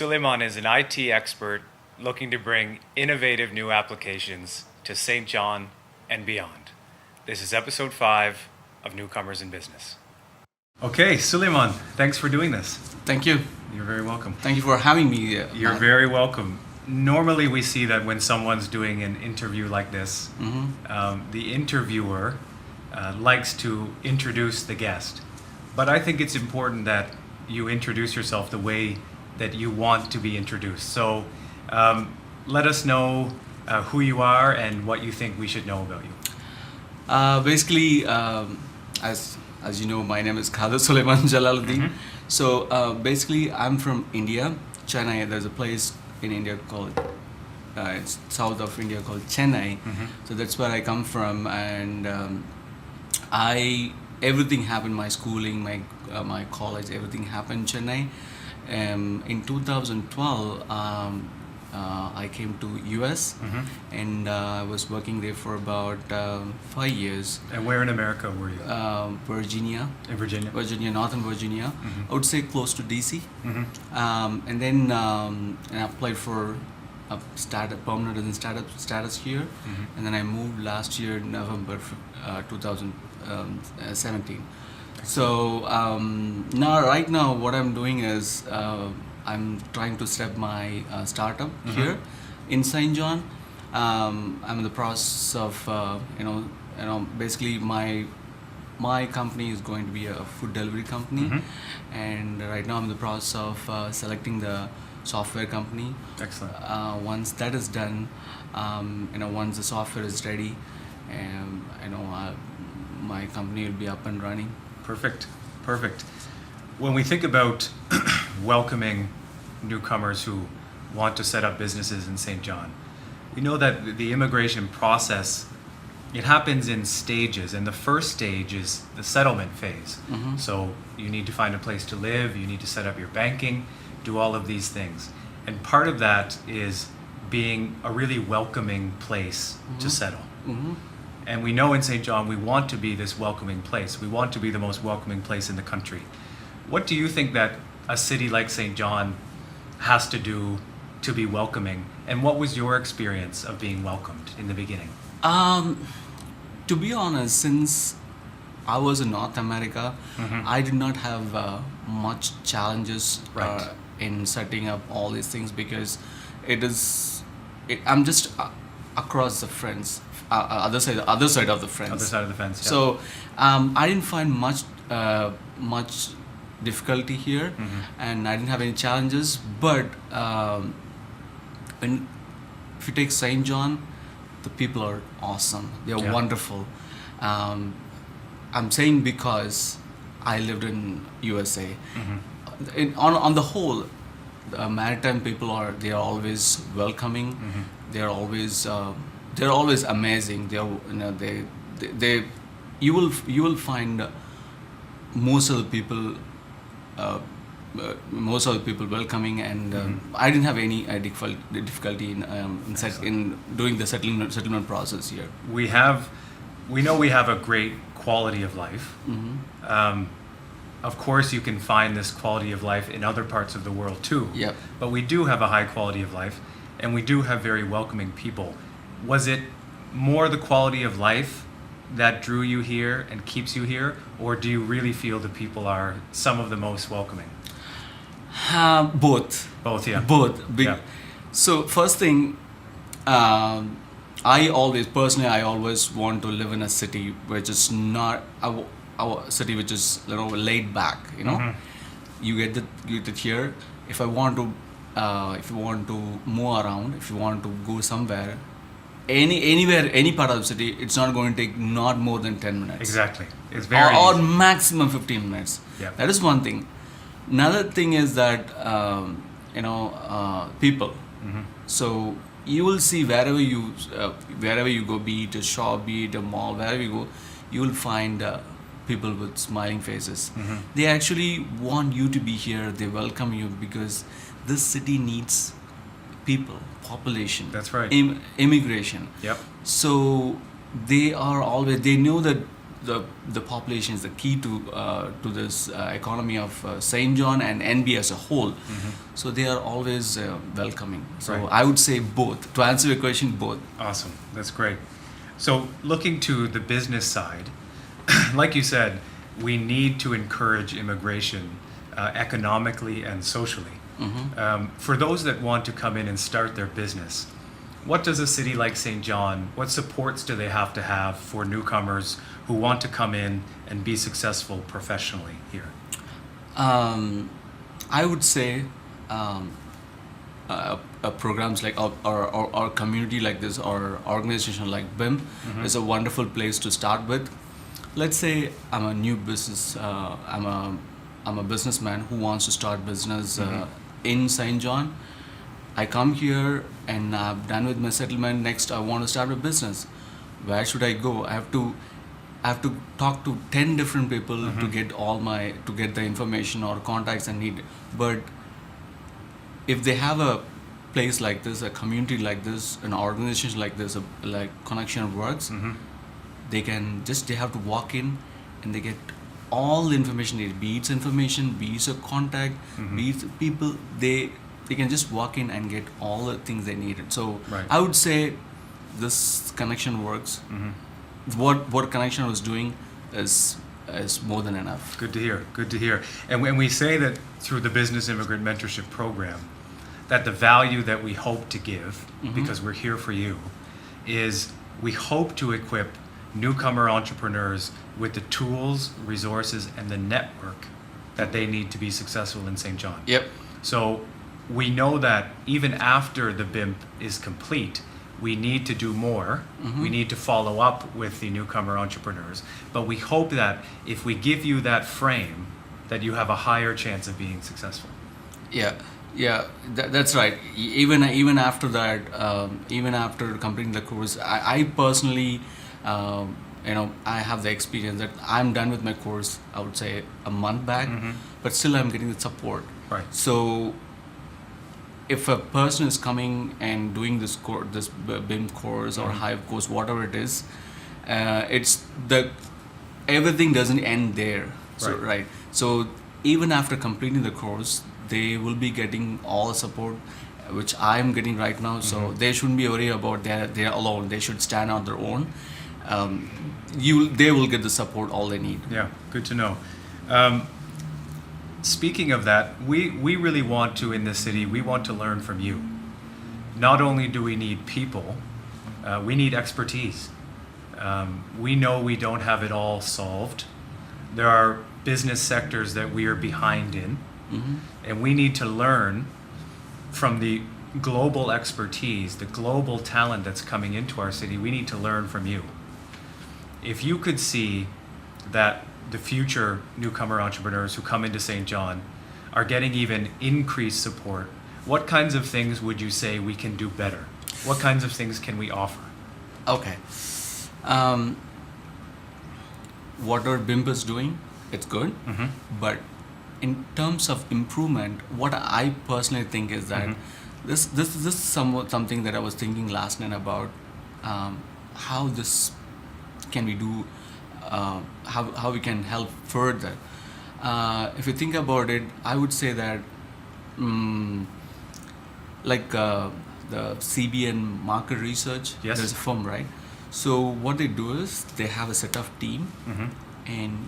Sulaiman is an IT expert looking to bring innovative new applications to St. John and beyond. This is episode 5 of Newcomers in Business. Okay, Sulaiman, thanks for doing this. Thank you. You're very welcome. Thank you for having me. You're very welcome. Normally we see that when someone's doing an interview like this, the interviewer likes to introduce the guest. But I think it's important that you introduce yourself the way that you want to be introduced. So let us know who you are and what you think we should know about you. Basically, as you know, my name is Sulaiman Jalaluddin. So basically, I'm from India, Chennai. There's a place in India called, it's south of India called Chennai. So that's where I come from, and everything happened. My schooling, my college, everything happened in Chennai. In 2012, I came to US and I was working there for about 5 years. And where in America were you? Virginia. In Virginia? Virginia, Northern Virginia. I would say close to DC. And then I applied for a permanent resident status here. And then I moved last year, November 2017. So right now what I'm doing is I'm trying to set up my startup here in St. John. I'm in the process of basically my company is going to be a food delivery company, and right now I'm in the process of selecting the software company. Excellent. Once that is done, once the software is ready, my company will be up and running. Perfect. When we think about welcoming newcomers who want to set up businesses in St. John, we know that the immigration process, it happens in stages, and the first stage is the settlement phase. So you need to find a place to live, you need to set up your banking, do all of these things. And part of that is being a really welcoming place to settle. And we know in St. John we want to be this welcoming place. We want to be the most welcoming place in the country. What do you think that a city like St. John has to do to be welcoming? And what was your experience of being welcomed in the beginning? To be honest, since I was in North America, I did not have much challenges in setting up all these things, because I'm just across the friends. Other side of the fence. Other side of the fence. Yeah. So I didn't find much difficulty here, and I didn't have any challenges. But if you take St. John, the people are awesome. They are wonderful. I'm saying because I lived in USA. On the whole, the maritime people are always welcoming. They're always amazing. You will find most of the people welcoming, and I didn't have any difficulty in doing the settlement process here. We know we have a great quality of life. Of course, you can find this quality of life in other parts of the world too. Yep. But we do have a high quality of life, and we do have very welcoming people. Was it more the quality of life that drew you here and keeps you here, or do you really feel the people are some of the most welcoming? Both. Both, yeah. Both. Yeah. So first thing, I always want to live in a city which is not our city, which is laid back. You get it here. If you want to move around, if you want to go somewhere, anywhere, any part of the city, it's not going to take not more than 10 minutes. Exactly. It's very or maximum 15 minutes. Yeah. That is one thing. Another thing is that people. So you will see wherever you go, be it a shop, be it a mall, wherever you go, you will find people with smiling faces. They actually want you to be here. They welcome you because this city needs people, population. That's right. Immigration. Yep. So they know that the population is the key to this economy of St. John and NB as a whole. So they are always welcoming. So Right. I would say both. To answer your question, both. Awesome. That's great. So, looking to the business side, like you said, we need to encourage immigration economically and socially. For those that want to come in and start their business, what does a city like St. John, what supports do they have to have for newcomers who want to come in and be successful professionally here? I would say programs like or community like this or organization like BIM is a wonderful place to start with. Let's say I'm a new business, I'm a businessman who wants to start business in St. John. I come here and I'm done with my settlement. Next, I want to start a business. Where should I go? I have to talk to 10 different people to get the information or contacts I need. But if they have a place like this, a community like this, an organization like this, like Connection Works, they have to walk in and they get all the information needed, be it information, be it a contact, be it people. They can just walk in and get all the things they needed. So Right. I would say this Connection Works. What Connection was doing is more than enough. Good to hear. Good to hear. And when we say that through the Business Immigrant Mentorship Program, that the value that we hope to give, because we're here for you, is we hope to equip newcomer entrepreneurs with the tools, resources, and the network that they need to be successful in St. John. Yep. So we know that even after the BIMP is complete, we need to do more. We need to follow up with the newcomer entrepreneurs. But we hope that if we give you that frame, that you have a higher chance of being successful. Yeah, that's right. Even after that, even after completing the course, I personally, I have the experience that I'm done with my course. I would say a month back, but still I'm getting the support. Right. So if a person is coming and doing this BIM course or Hive course, whatever it is, everything doesn't end there. So, right. So even after completing the course, they will be getting all the support which I'm getting right now. So they shouldn't be worried about they're alone. They should stand on their own. They will get the support all they need. Yeah, good to know. Speaking of that, we really want to, in this city, we want to learn from you. Not only do we need people, we need expertise. We know we don't have it all solved. There are business sectors that we are behind in, and we need to learn from the global expertise, the global talent that's coming into our city. We need to learn from you. If you could see that the future newcomer entrepreneurs who come into St. John are getting even increased support, what kinds of things would you say we can do better? What kinds of things can we offer? Okay. What our BIMP is doing, it's good. But in terms of improvement, what I personally think is that this is something that I was thinking last night about how this can we do, how we can help further. If you think about it, I would say that the CBN market research, Yes. there's a firm, right? So what they do is they have a set of team, and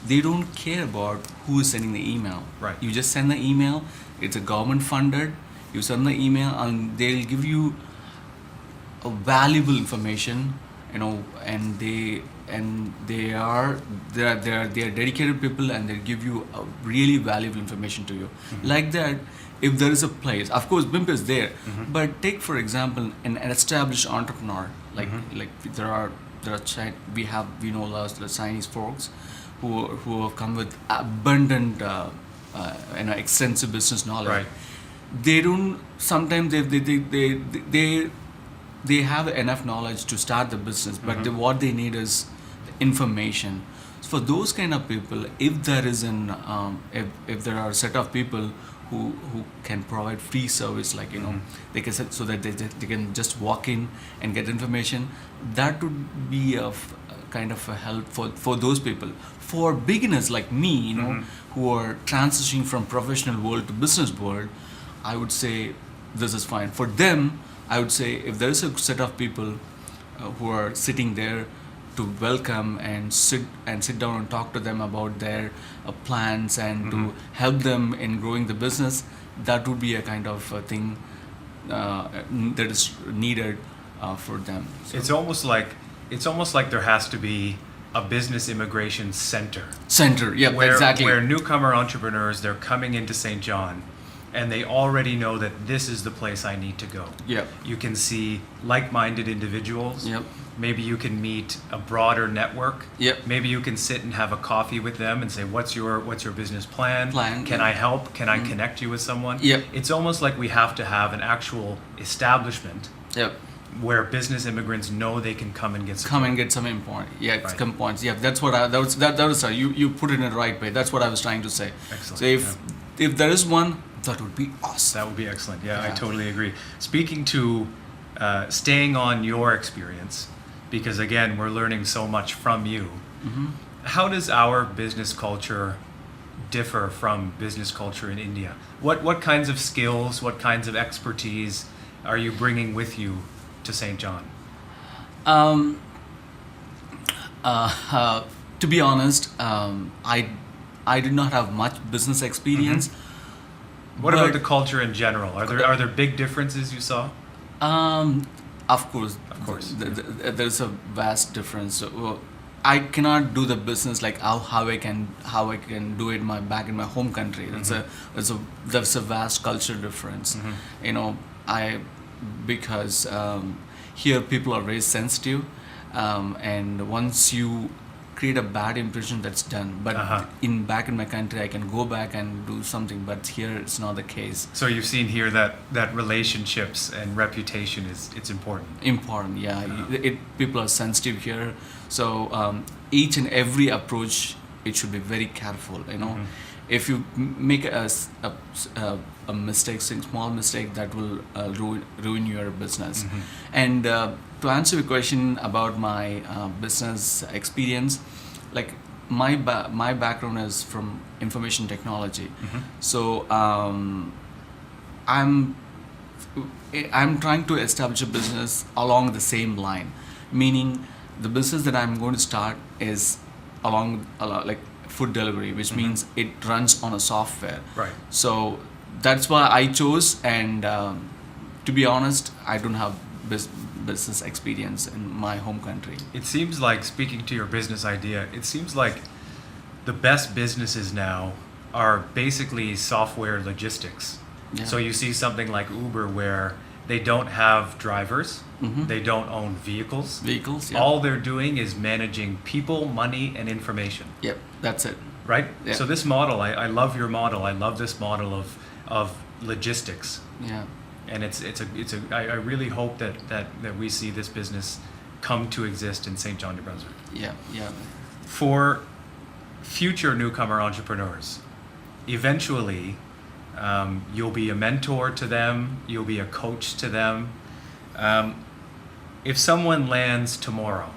they don't care about who is sending the email. Right. You just send the email. It's a government funded. You send the email, and they'll give you a valuable information. And they are dedicated people, and they give you a really valuable information to you. Like that, if there is a place, of course, BIMP is there. But take for example an established entrepreneur. Like we know the Chinese folks who have come with abundant extensive business knowledge. Right. They don't sometimes they have enough knowledge to start the business, but what they need is information. So for those kind of people, if there is if there are a set of people who can provide free service, like they can so that they can just walk in and get information, that would be kind of a help for those people. For beginners like me, you know, who are transitioning from professional world to business world, I would say this is fine. For them, I would say if there is a set of people who are sitting there to welcome and sit down and talk to them about their plans and to help them in growing the business, that would be a kind of thing that is needed for them. So It's almost like there has to be a business immigration center. Yeah, exactly. Where newcomer entrepreneurs, they're coming into St. John and they already know that this is the place I need to go. Yep. You can see like-minded individuals. Yep. Maybe you can meet a broader network. Yep. Maybe you can sit and have a coffee with them and say, what's your business plan? Can yeah. I help? Can I connect you with someone? Yep. It's almost like we have to have an actual establishment Yep. where business immigrants know they can come and get support. Come and get some point. Yeah, Right. some points. Yeah, that's what that was you put it in the right way. That's what I was trying to say. Excellent. So if there is one, that would be awesome. That would be excellent. Yeah, I Yeah. totally agree. Speaking to staying on your experience, because again, we're learning so much from you. How does our business culture differ from business culture in India? What kinds of skills, what kinds of expertise are you bringing with you to St. John? To be honest, I did not have much business experience. What but, about the culture in general? Are there big differences you saw? Of course. Of course. There's a vast difference. So, I cannot do the business like how I can do it back in my home country. There's a vast culture difference. You know, because here people are very sensitive, and once you create a bad impression, that's done. But back in my country, I can go back and do something, but here it's not the case. So you've seen here that relationships and reputation it's important. Important, yeah. People are sensitive here, so each and every approach, it should be very careful. You know, if you make a mistake, small mistake, that will ruin your business. And to answer your question about my business experience, like my background is from information technology, so I'm trying to establish a business along the same line, meaning the business that I'm going to start is along like food delivery, which means it runs on a software. Right. So that's why I chose, and to be honest, I don't have business experience in my home country. It seems like, speaking to your business idea, it seems like the best businesses now are basically software logistics. Yeah. So you see something like Uber where they don't have drivers, they don't own vehicles. Yeah. All they're doing is managing people, money, and information. Yep, that's it. Right? Yeah. So this model, I love your model. I love this model of logistics. Yeah. And I really hope that we see this business come to exist in St. John, New Brunswick. Yeah. For future newcomer entrepreneurs, eventually you'll be a mentor to them, you'll be a coach to them. If someone lands tomorrow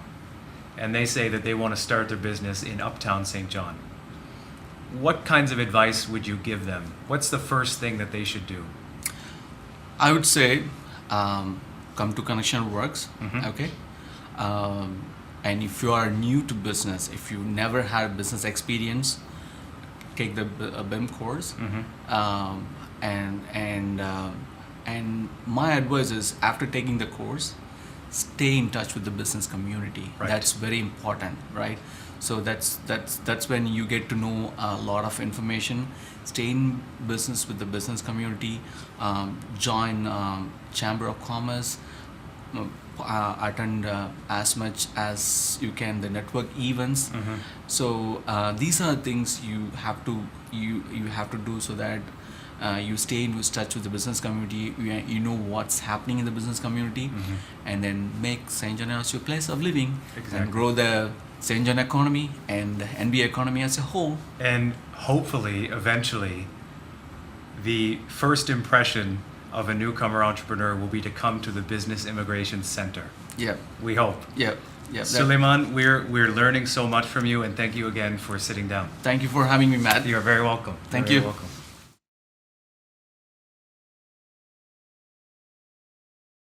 and they say that they want to start their business in Uptown St. John, what kinds of advice would you give them? What's the first thing that they should do? I would say come to Connection Works, okay? And if you are new to business, if you never had business experience, take the BIM course. And my advice is, after taking the course, stay in touch with the business community. Right. That's very important, right? So that's when you get to know a lot of information. Stay in business with the business community. Join Chamber of Commerce. Attend as much as you can the network events. So these are things you have to do so that you stay in touch with the business community. You know what's happening in the business community, and then make St. John as your place of living. Exactly. And grow the St. John economy and the NBA economy as a whole. And hopefully, eventually, the first impression of a newcomer entrepreneur will be to come to the Business Immigration Center. Yeah. We hope. Yeah. Yeah. Sulaiman, we're learning so much from you, and thank you again for sitting down. Thank you for having me, Matt. You're very welcome. Thank You're you. very welcome.